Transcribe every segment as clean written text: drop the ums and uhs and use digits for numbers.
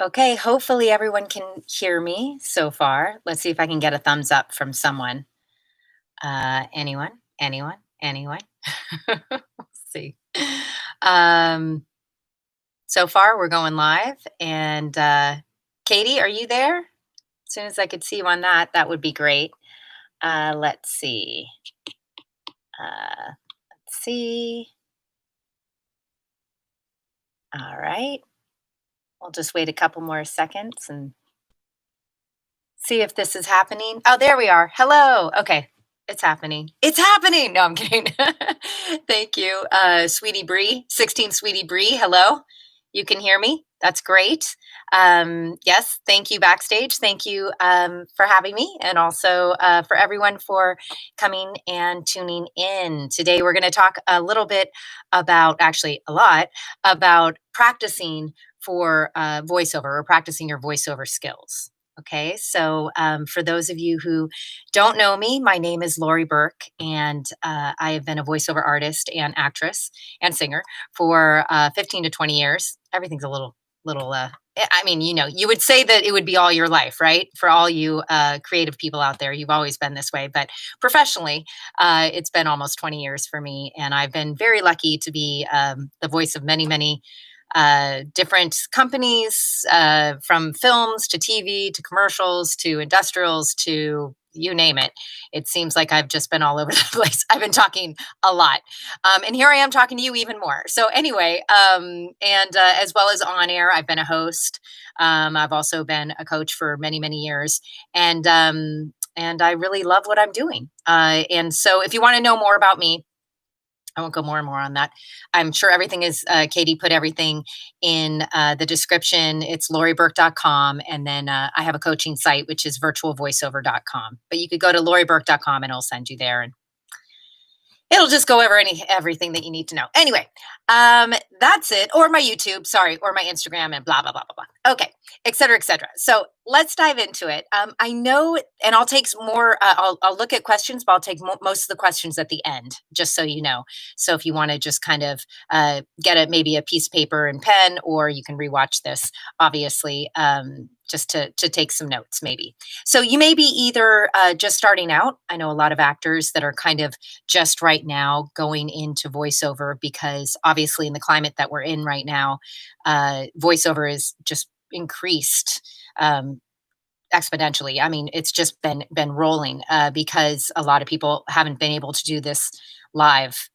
Okay, hopefully everyone can hear me so far. Let's see if I can get a thumbs up from someone. Anyone? Anyone? Anyone? Let's see. Um, so far, we're going live. And Katie, are you there? As soon as I could see you on that would be great. Let's see. Let's see. All right. We'll just wait a couple more seconds and see if this is happening. Oh, there we are. Hello. Okay. It's happening. It's happening. No, I'm kidding. Thank you. Sweetie Bree, 16 Sweetie Bree. Hello. You can hear me. That's great. Yes. Thank you, Backstage. Thank you for having me, and also for everyone for coming and tuning in. Today, we're going to talk a little bit about, actually, a lot about practicing for voiceover, or practicing your voiceover skills. Okay, so for those of you who don't know me, my name is Laurie Burke, and I have been a voiceover artist and actress and singer for 15 to 20 years. Everything's a little. I mean, you would say that it would be all your life, right? For all you creative people out there, you've always been this way. But professionally, it's been almost 20 years for me, and I've been very lucky to be the voice of many, many different companies, from films to TV to commercials to industrials to you name it. It seems like I've just been all over the place. I've been talking a lot. And here I am talking to you even more. So, anyway, and as well as on air, I've been a host. I've also been a coach for many, many years. And I really love what I'm doing. And so, if you want to know more about me, I won't go more and more on that. I'm sure everything is, Katie put everything in the description. It's laurieburke.com. And then I have a coaching site, which is virtualvoiceover.com. But you could go to laurieburke.com and it'll send you there. And it'll just go over everything that you need to know. Anyway, that's it. Or my YouTube, sorry, or my Instagram, and blah blah blah blah blah. Okay, et cetera, et cetera. So let's dive into it. I know, and I'll take some more. I'll look at questions, but I'll take most of the questions at the end, just so you know. So if you want to just kind of get maybe a piece of paper and pen, or you can rewatch this, obviously. Just to take some notes, maybe. So you may be either just starting out. I know a lot of actors that are kind of just right now going into voiceover, because obviously in the climate that we're in right now, voiceover is just increased exponentially. I mean, it's just been rolling because a lot of people haven't been able to do this live.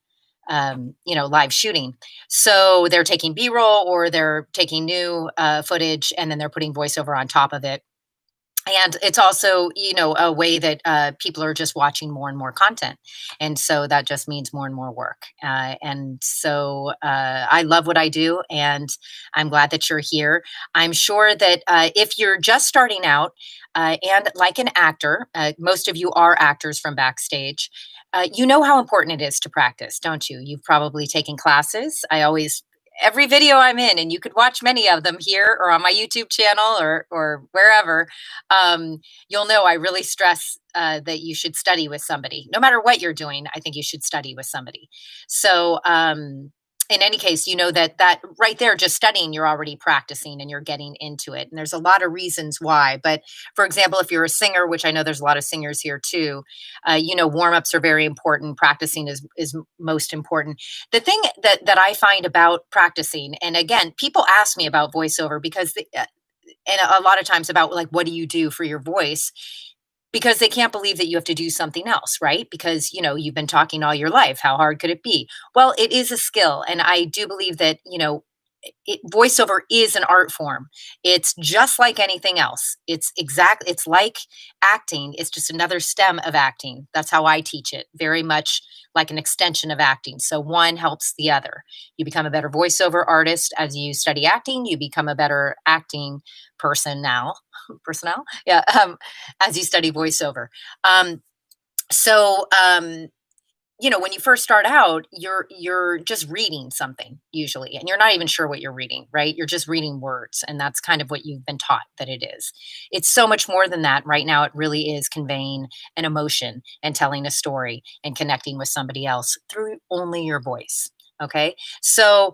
Live shooting. So they're taking B-roll, or they're taking new footage, and then they're putting voiceover on top of it. And it's also, a way that people are just watching more and more content. And so that just means more and more work. And so I love what I do, and I'm glad that you're here. I'm sure that if you're just starting out, and like an actor, most of you are actors from Backstage, you know how important it is to practice, don't you? You've probably taken classes. Every video I'm in, and you could watch many of them here or on my YouTube channel, or wherever, you'll know I really stress that you should study with somebody. No matter what you're doing, I think you should study with somebody. So, in any case, you know that right there, just studying, you're already practicing and you're getting into it. And there's a lot of reasons why. But for example, if you're a singer, which I know there's a lot of singers here too, warm-ups are very important. Practicing is most important. The thing that I find about practicing, and again, people ask me about voiceover because, and a lot of times about, like, what do you do for your voice? Because they can't believe that you have to do something else, right? Because, you've been talking all your life. How hard could it be? Well, it is a skill. And I do believe that, voiceover is an art form. It's just like anything else. It's like acting. It's just another stem of acting. That's how I teach it. Very much like an extension of acting. So one helps the other. You become a better voiceover artist as you study acting. You become a better acting personnel. Yeah. As you study voiceover. So, when you first start out, you're just reading something usually, and you're not even sure what you're reading, right? You're just reading words, and that's kind of what you've been taught that it is. It's so much more than that. Right now, it really is conveying an emotion and telling a story and connecting with somebody else through only your voice. Okay, so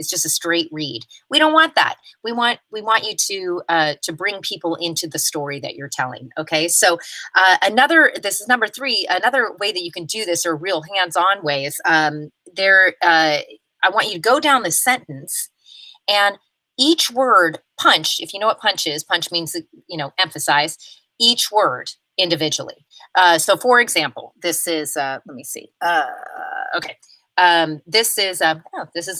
It's just a straight read. We don't want that. We want you to bring people into the story that you're telling. Okay, so this is number three. Another way that you can do this, or real hands-on way, is there. I want you to go down the sentence, and each word punched. If you know what punch means emphasize each word individually. So, for example, this is let me see. Okay. This is a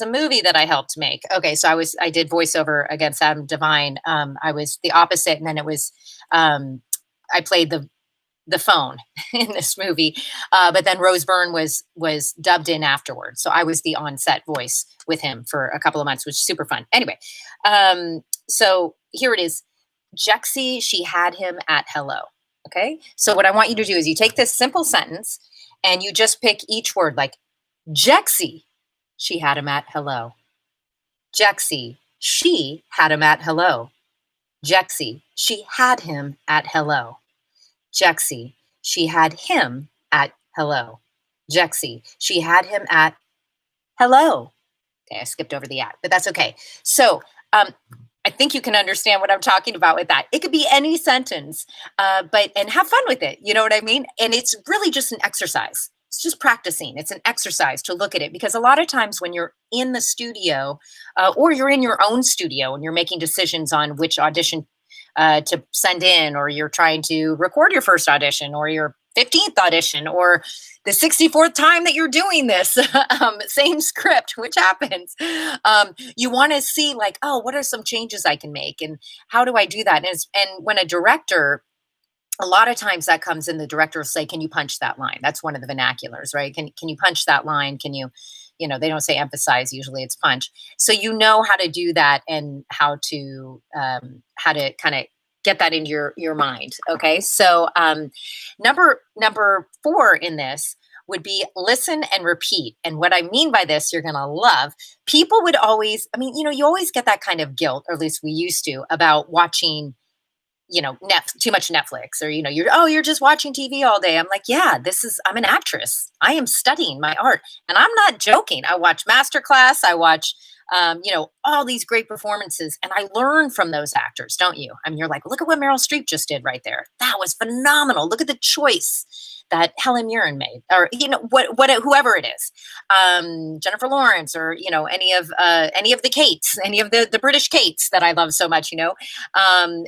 movie that I helped make. Okay, so I did voiceover against Adam Devine. I was the opposite, and then it was I played the phone in this movie, but then Rose Byrne was dubbed in afterwards. So I was the on-set voice with him for a couple of months, which is super fun. Anyway, so here it is. Jexy, she had him at hello. Okay, so what I want you to do is you take this simple sentence and you just pick each word, like Jexy, she had him at hello. Jexy, she had him at hello. Jexy, she had him at hello. Jexy, she had him at hello. Jexy, she had him at hello. Okay, I skipped over the at, but that's okay. So I think you can understand what I'm talking about with that. It could be any sentence, and have fun with it. You know what I mean? And it's really just an exercise. It's just practicing. It's an exercise to look at it, because a lot of times when you're in the studio or you're in your own studio and you're making decisions on which audition to send in, or you're trying to record your first audition or your 15th audition or the 64th time that you're doing this same script, which happens, you want to see like, oh, what are some changes I can make, and how do I do that? And when a director, a lot of times that comes in, the director will say, can you punch that line? That's one of the vernaculars, right? Can you punch that line? Can you, they don't say emphasize, usually it's punch. So you know how to do that, and how to kind of get that into your mind. Okay. So number 4 in this would be listen and repeat. And what I mean by this, you're going to love. People would always, you always get that kind of guilt, or at least we used to, about watching too much Netflix, or, you're just watching TV all day. I'm like, yeah, I'm an actress. I am studying my art, and I'm not joking. I watch Masterclass. I watch, all these great performances, and I learn from those actors. Don't you? You're like, look at what Meryl Streep just did right there. That was phenomenal. Look at the choice that Helen Mirren made, or, whoever it is, Jennifer Lawrence, or, any of the Kates, any of the British Kates that I love so much,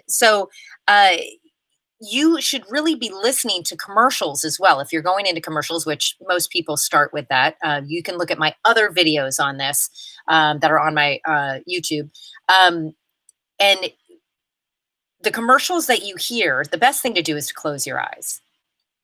So you should really be listening to commercials as well. If you're going into commercials, which most people start with that, you can look at my other videos on this that are on my YouTube. And the commercials that you hear, the best thing to do is to close your eyes.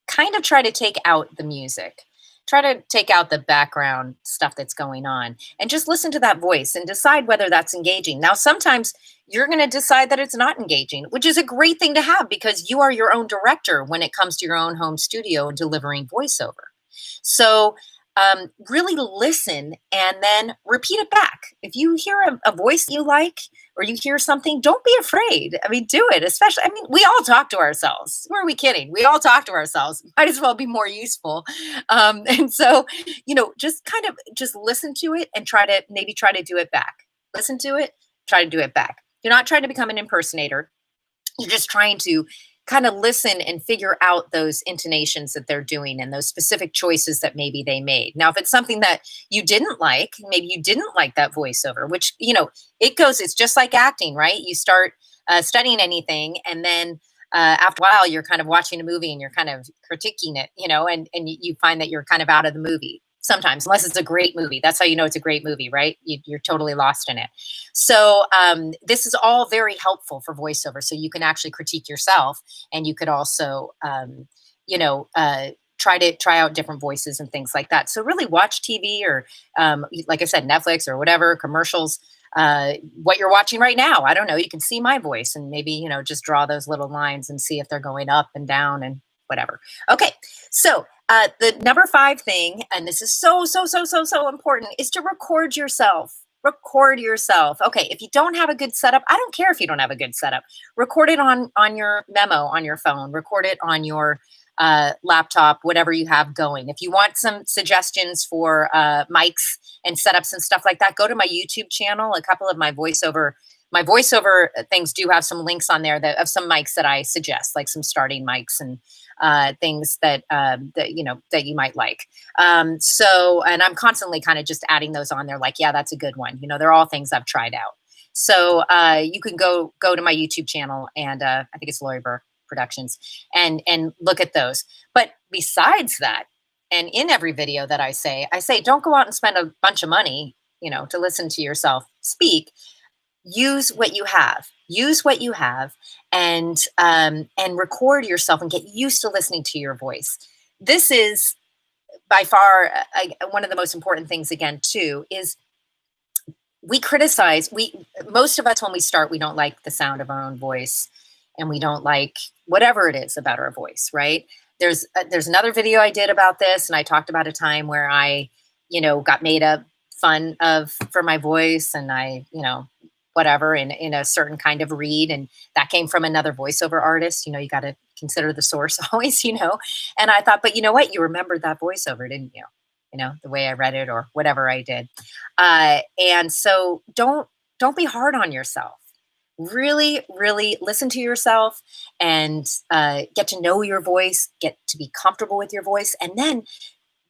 Kind of try to take out the music. Try to take out the background stuff that's going on, and just listen to that voice and decide whether that's engaging. Now, sometimes you're going to decide that it's not engaging, which is a great thing to have, because you are your own director when it comes to your own home studio and delivering voiceover. So really listen and then repeat it back. If you hear a voice you like, or you hear something, don't be afraid. do it. Especially, we all talk to ourselves. Who are we kidding? We all talk to ourselves. Might as well be more useful. And so, just listen to it and try to do it back. Listen to it, try to do it back. You're not trying to become an impersonator. You're just trying to kind of listen and figure out those intonations that they're doing, and those specific choices that maybe they made. Now, if it's something that you didn't like, maybe you didn't like that voiceover, which, it's just like acting, right? You start studying anything, and then after a while, you're kind of watching a movie and you're kind of critiquing it, and you find that you're kind of out of the movie. Sometimes, unless it's a great movie. That's how you know it's a great movie, right? You're totally lost in it. So this is all very helpful for voiceover. So you can actually critique yourself, and you could also, try out different voices and things like that. So really watch TV, or like I said, Netflix or whatever, commercials, what you're watching right now. I don't know. You can see my voice, and maybe, just draw those little lines and see if they're going up and down and whatever. Okay. So the number 5 thing, and this is so important, is to record yourself. Record yourself. Okay, if you don't have a good setup, I don't care if you don't have a good setup. Record it on your memo on your phone. Record it on your laptop, whatever you have going. If you want some suggestions for mics and setups and stuff like that, go to my YouTube channel. A couple of my voiceover things do have some links on there of some mics that I suggest, like some starting mics and things that you might like. And I'm constantly kind of just adding those on there. Like, yeah, that's a good one. They're all things I've tried out. So you can go to my YouTube channel, and I think it's Laurie Burke Productions, and look at those. But besides that, and in every video that I say don't go out and spend a bunch of money, to listen to yourself speak. Use what you have. Use what you have, and record yourself and get used to listening to your voice. This is by far one of the most important things. Again, too, is most of us, when we start, we don't like the sound of our own voice, and we don't like whatever it is about our voice, right? There's another video I did about this, and I talked about a time where I, got made up fun of for my voice, and I, whatever in a certain kind of read, and that came from another voiceover artist. You got to consider the source always, And I thought, but you know what? You remembered that voiceover, didn't you? The way I read it or whatever I did. And so don't be hard on yourself. Really, really listen to yourself, and get to know your voice, get to be comfortable with your voice, and then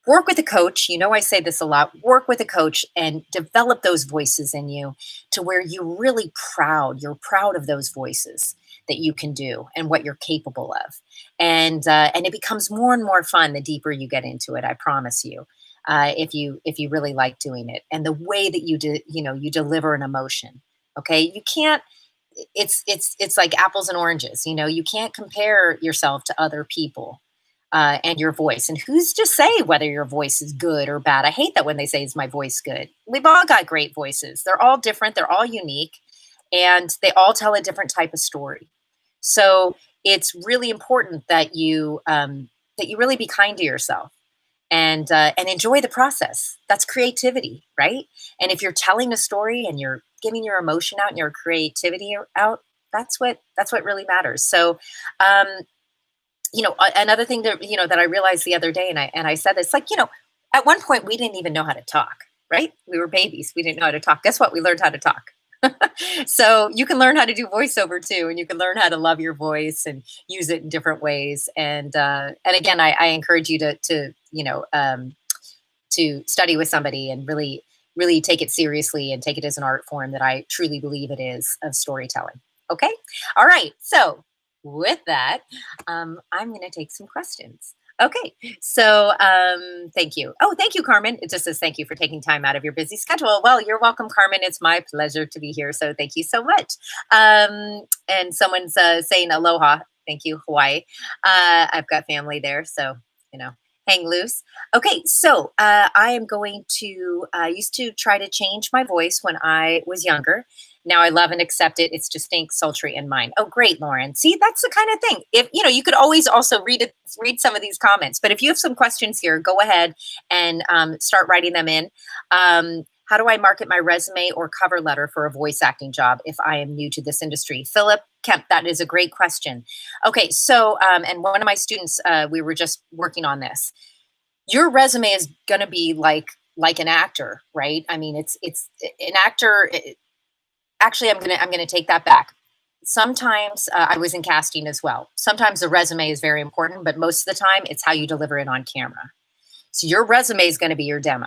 work with a coach. I say this a lot. Work with a coach and develop those voices in you to where you're proud of those voices that you can do and what you're capable of. And it becomes more and more fun the deeper you get into it, I promise you. If you really like doing it, and the way that you deliver an emotion. Okay. You can't, it's like apples and oranges. You can't compare yourself to other people. And your voice. And who's to say whether your voice is good or bad? I hate that when they say, is my voice good? We've all got great voices. They're all different. They're all unique. And they all tell a different type of story. So it's really important that you really be kind to yourself, and enjoy the process. That's creativity, right? And if you're telling a story and you're giving your emotion out and your creativity out, that's what really matters. So, another thing that I realized the other day, and I said this, like, at one point we didn't even know how to talk, right? We were babies. We didn't know how to talk. Guess what? We learned how to talk. So you can learn how to do voiceover too, and you can learn how to love your voice and use it in different ways. And again, I encourage you to study with somebody and really, really take it seriously and take it as an art form that I truly believe it is, of storytelling. Okay. All right. So with that, I'm going to take some questions. Okay. So thank you. Oh, thank you, Carmen. It just says thank you for taking time out of your busy schedule. Well, you're welcome, Carmen. It's my pleasure to be here. So thank you so much. And someone's saying aloha. Thank you, Hawaii. I've got family there. So, hang loose. Okay. So I am going to, I used to try to change my voice when I was younger. Now I love and accept it. It's distinct, sultry, and mine. Oh, great, Lauren. See, that's the kind of thing. If you could always also read some of these comments. But if you have some questions here, go ahead and start writing them in. How do I market my resume or cover letter for a voice acting job if I am new to this industry? Philip Kemp, that is a great question. Okay, so and one of my students, we were just working on this. Your resume is going to be like an actor, right? I mean, it's an actor. Actually, I'm gonna take that back. Sometimes I was in casting as well. Sometimes the resume is very important, but most of the time it's how you deliver it on camera. So your resume is going to be your demo.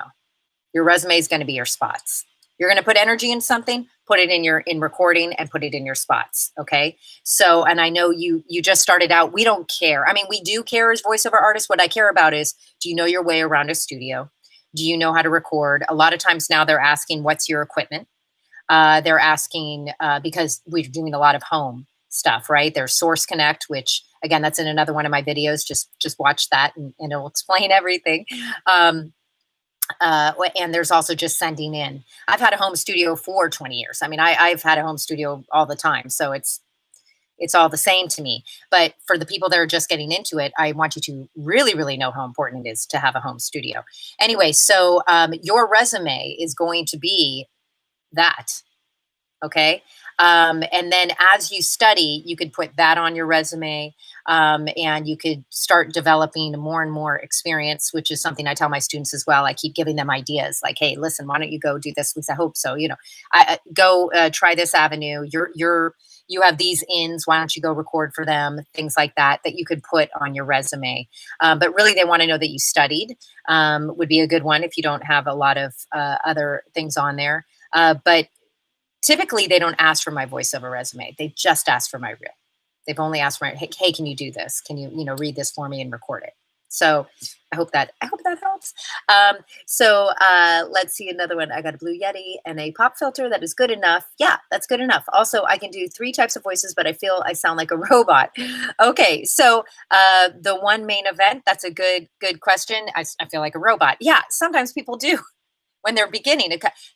Your resume is going to be your spots. You're going to put energy in something, put it in recording, and put it in your spots. Okay. So, and I know you just started out. We don't care. I mean, we do care as voiceover artists. What I care about is, do you know your way around a studio? Do you know how to record? A lot of times now they're asking, what's your equipment? They're asking because we're doing a lot of home stuff, right? There's Source Connect, which again, that's in another one of my videos. Just watch that and it'll explain everything. And there's also just sending in. I've had a home studio for 20 years. I mean, I've had a home studio all the time. So it's all the same to me. But for the people that are just getting into it, I want you to really, really know how important it is to have a home studio. Anyway, so your resume is going to be that. Okay. And then as you study, you could put that on your resume. And you could start developing more and more experience, which is something I tell my students as well. I keep giving them ideas like, hey, listen, why don't you go do this? At least I hope so. Go try this avenue. You have these ins. Why don't you go record for them? Things like that you could put on your resume. But really, they want to know that you studied. Would be a good one if you don't have a lot of other things on there. But typically, they don't ask for my voiceover resume. They just ask for my reel. They've only asked for, hey, can you do this? Can you, read this for me and record it? So I hope that helps. Let's see another one. I got a Blue Yeti and a pop filter. That is good enough. Yeah, that's good enough. Also, I can do 3 types of voices, but I feel I sound like a robot. Okay, so the one main event, that's a good question. I feel like a robot. Yeah, sometimes people do. When they're beginning,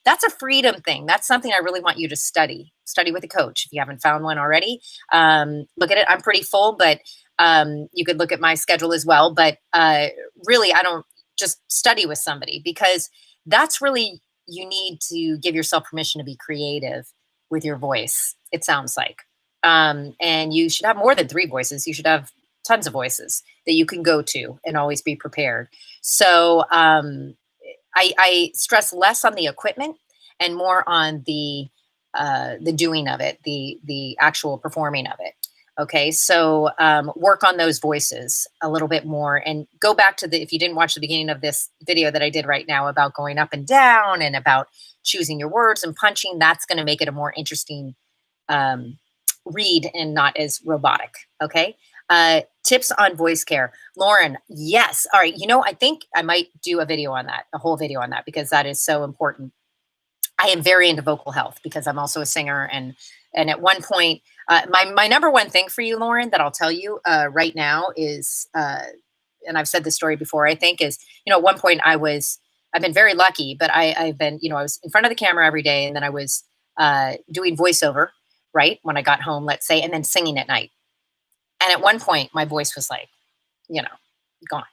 that's a freedom thing. That's something I really want you to study with a coach. If you haven't found one already, look at it. I'm pretty full, but you could look at my schedule as well. But really, I don't just study with somebody, because that's really, you need to give yourself permission to be creative with your voice. It sounds like, and you should have more than 3 voices. You should have tons of voices that you can go to and always be prepared. So, I stress less on the equipment and more on the doing of it, the actual performing of it. Okay, so work on those voices a little bit more, and go back to if you didn't watch the beginning of this video that I did right now about going up and down and about choosing your words and punching. That's going to make it a more interesting read and not as robotic. Okay. Tips on voice care. Lauren, yes. All right. I think I might do a whole video on that, because that is so important. I am very into vocal health because I'm also a singer. And at one point, my number one thing for you, Lauren, that I'll tell you right now is, and I've said this story before, I think, is, at one point I've been very lucky, but I've been, I was in front of the camera every day, and then I was doing voiceover, right, when I got home, let's say, and then singing at night. And at one point, my voice was like, gone.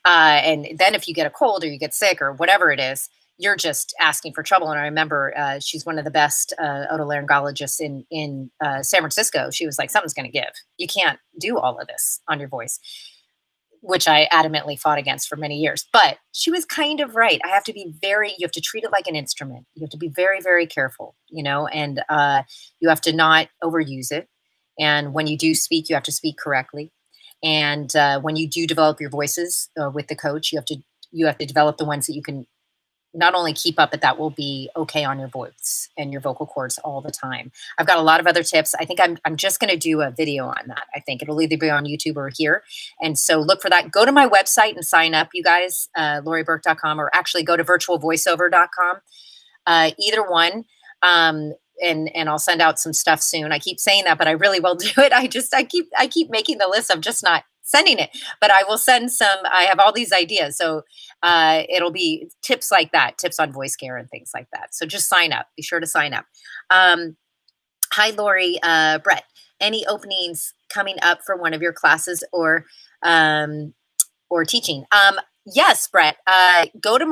And then if you get a cold or you get sick or whatever it is, you're just asking for trouble. And I remember she's one of the best otolaryngologists in San Francisco. She was like, something's going to give. You can't do all of this on your voice, which I adamantly fought against for many years. But she was kind of right. You have to treat it like an instrument. You have to be very, very careful, and you have to not overuse it. And when you do speak, you have to speak correctly. And when you do develop your voices with the coach, you have to develop the ones that you can not only keep up, but that will be okay on your voice and your vocal cords all the time. I've got a lot of other tips. I think I'm just going to do a video on that. I think it'll either be on YouTube or here. And so look for that. Go to my website and sign up, you guys, laurieburke.com, or actually go to virtualvoiceover.com. Either one. And I'll send out some stuff soon. I keep saying that, but I really will do it. I keep making the list. I'm just not sending it, but I will send some. I have all these ideas. So it'll be tips like that, tips on voice care and things like that. So just sign up. Be sure to sign up. Hi, Laurie. Brett, any openings coming up for one of your classes or teaching? Yes, Brett. Go to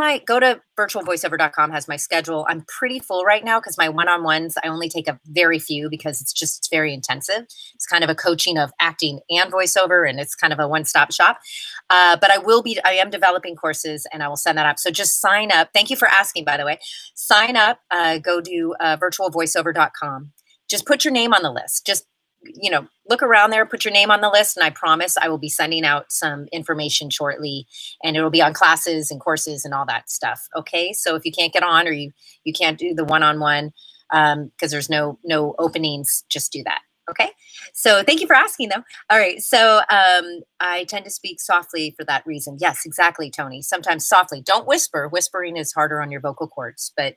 virtualvoiceover.com, has my schedule. I'm pretty full right now because my one-on-ones, I only take a very few because it's very intensive. It's kind of a coaching of acting and voiceover, and it's kind of a one-stop shop. But I am developing courses, and I will send that up. So just sign up. Thank you for asking, by the way. Sign up, go to virtualvoiceover.com. Just put your name on the list. Just look around there, put your name on the list, and I promise I will be sending out some information shortly, and it'll be on classes and courses and all that stuff. Okay. So if you can't get on, or you can't do the one-on-one, because there's no openings, just do that. Okay. So thank you for asking though. All right. So, I tend to speak softly for that reason. Yes, exactly, Tony. Sometimes softly. Don't whisper. Whispering is harder on your vocal cords, but,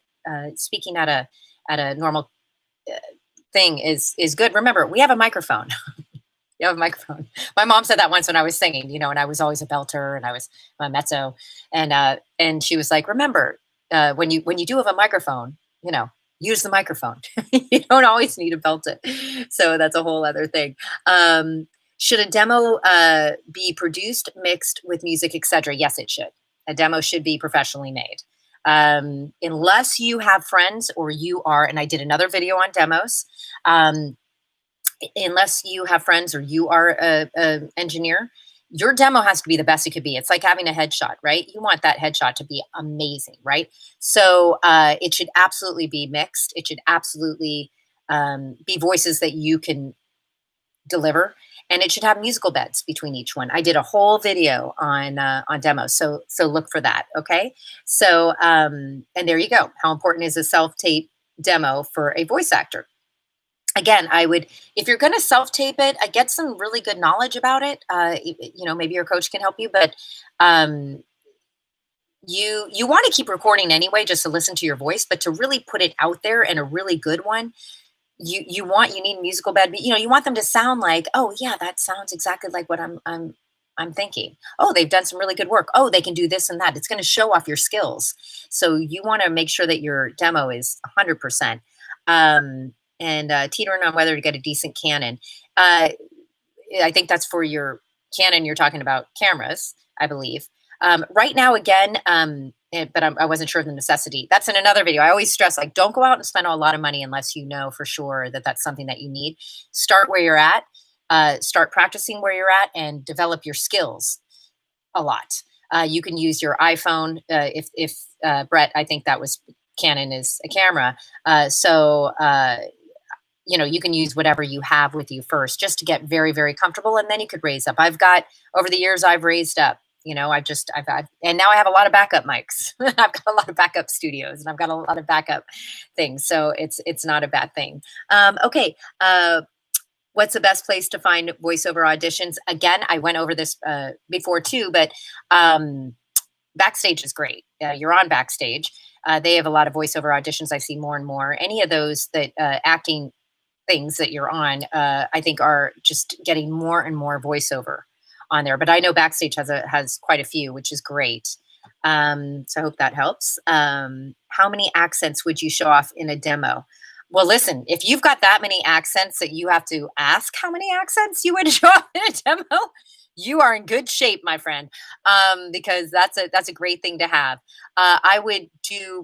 speaking at a normal, thing is good. Remember, we have a microphone. You have a microphone. My mom said that once when I was singing, and I was always a belter and I was a mezzo, and she was like, remember, when you do have a microphone, use the microphone. You don't always need to belt it. So that's a whole other thing. Should a demo be produced, mixed with music, etc.? Yes, it should. A demo should be professionally made. Unless you have friends or you are, and I did another video on demos. unless you have friends or you are a engineer, your demo has to be the best it could be. It's like having a headshot, right? You want that headshot to be amazing, right? So it should absolutely be mixed. It should absolutely be voices that you can deliver, and it should have musical beds between each one. I did a whole video on demos, so look for that. Okay, so and there you go. How important is a self tape demo for a voice actor? Again, I would, if you're going to self tape it, I get some really good knowledge about it. Maybe your coach can help you, but um, you want to keep recording anyway, just to listen to your voice, but to really put it out there and a really good one, you need musical bed, but you want them to sound like, oh yeah, that sounds exactly like what I'm thinking. Oh, they've done some really good work. Oh, they can do this and that. It's going to show off your skills. So you want to make sure that your demo is 100%. And teetering on whether to get a decent Canon. I think that's for your Canon. You're talking about cameras, I believe. Right now, again, but I wasn't sure of the necessity. That's in another video. I always stress, like, don't go out and spend a lot of money unless you know for sure that that's something that you need. Start where you're at. Start practicing where you're at and develop your skills a lot. You can use your iPhone. If Brett, I think that was Canon is a camera. You can use whatever you have with you first just to get very, very comfortable. And then you could raise up. Over the years, I've raised up. And now I have a lot of backup mics. I've got a lot of backup studios and I've got a lot of backup things. So it's not a bad thing. Okay. What's the best place to find voiceover auditions? Again, I went over this before too, but Backstage is great. You're on Backstage. They have a lot of voiceover auditions. I see more and more. Any of those that acting things that you're on, I think are just getting more and more voiceover on there. But I know Backstage has quite a few, which is great. So I hope that helps. How many accents would you show off in a demo? Well, listen, if you've got that many accents that you have to ask how many accents you would show off in a demo, you are in good shape, my friend, because that's a great thing to have. I would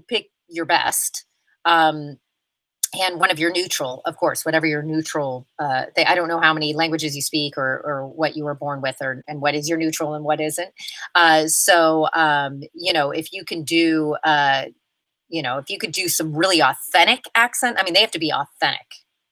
pick your best. And one of your neutral, of course, whatever your neutral, I don't know how many languages you speak or what you were born with and what is your neutral and what isn't. If you can do, if you could do some really authentic accent, I mean, they have to be authentic.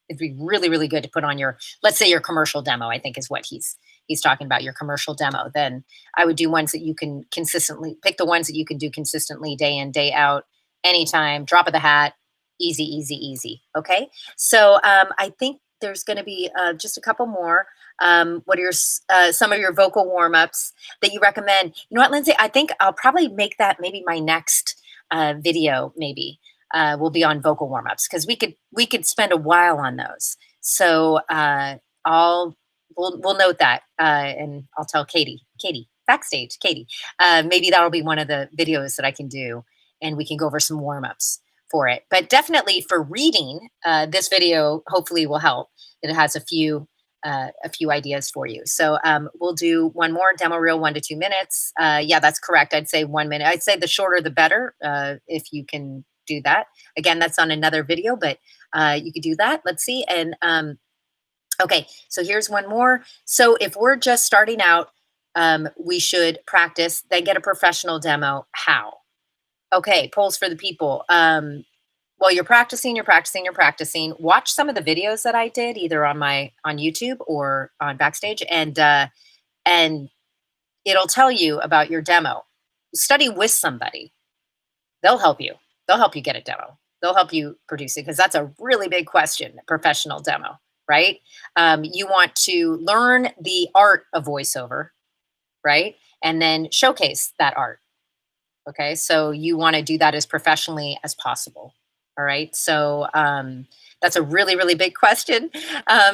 It'd be really, really good to put on let's say your commercial demo, I think is what he's talking about, your commercial demo. Then I would do ones that you can pick the ones that you can do consistently day in, day out, anytime, drop of the hat. Easy, easy, easy. Okay. So I think there's going to be just a couple more. What are some of your vocal warm-ups that you recommend? You know what, Lindsay? I think I'll probably make that maybe my next video. Maybe will be on vocal warm-ups because we could spend a while on those. So we'll note that and I'll tell Katie, Backstage, Katie. Maybe that'll be one of the videos that I can do, and we can go over some warm-ups for it. But definitely for reading, this video hopefully will help. It has a few ideas for you. So we'll do one more demo reel, 1 to 2 minutes. Yeah, that's correct. I'd say 1 minute. I'd say the shorter the better, if you can do that. Again, that's on another video, but you could do that. Let's see. And okay, so here's one more. So if we're just starting out, we should practice, then get a professional demo. How? Okay, polls for the people. Well, you're practicing. Watch some of the videos that I did either on YouTube or on Backstage, and it'll tell you about your demo. Study with somebody. They'll help you. Get a demo. They'll help you produce it because that's a really big question, professional demo, right? You want to learn the art of voiceover, right? And then showcase that art. Okay, so you want to do that as professionally as possible. All right, so that's a really, really big question.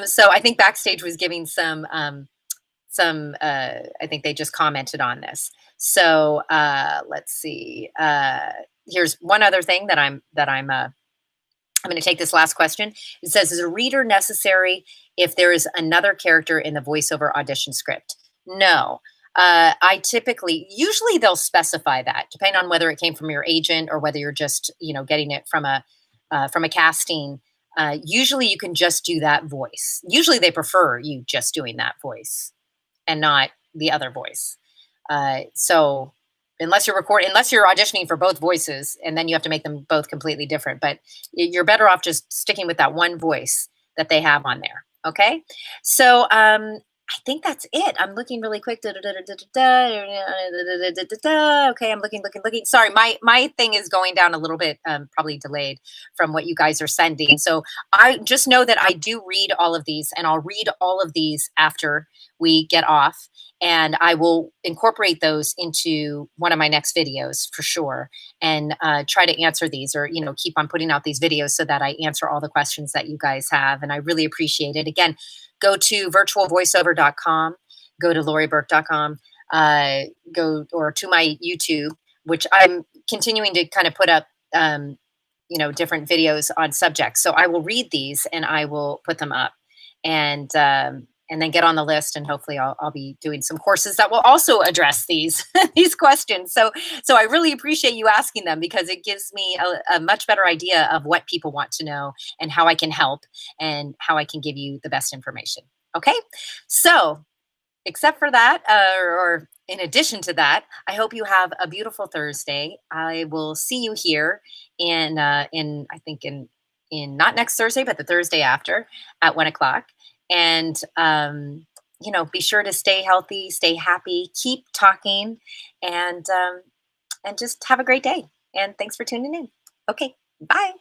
So I think Backstage was giving some. I think they just commented on this. So let's see. Here's one other thing that I'm going to take this last question. It says, is a reader necessary if there is another character in the voiceover audition script? No. Usually they'll specify that depending on whether it came from your agent or whether you're just, getting it from a casting Usually you can just do that voice. Usually they prefer you just doing that voice and not the other voice. So unless you're auditioning for both voices, and then you have to make them both completely different. But you're better off just sticking with that one voice that they have on there. Okay. So I think that's it. I'm looking really quick. Okay, I'm looking. Sorry, my thing is going down a little bit, probably delayed from what you guys are sending. So I just know that I do read all of these, and I'll read all of these after we get off, and I will incorporate those into one of my next videos for sure, and try to answer these, or keep on putting out these videos so that I answer all the questions that you guys have, and I really appreciate it. Again, go to virtualvoiceover.com, go to laurieburke.com, go or to my YouTube, which I'm continuing to kind of put up different videos on subjects. So I will read these and I will put them up, and then get on the list, and hopefully I'll be doing some courses that will also address these these questions. So I really appreciate you asking them, because it gives me a much better idea of what people want to know and how I can help and how I can give you the best information. Okay, so except for that, or in addition to that, I hope you have a beautiful Thursday. I will see you here in I think in not next Thursday, but the Thursday after at 1 o'clock. And be sure to stay healthy, stay happy, keep talking, and just have a great day. And thanks for tuning in. Okay, bye.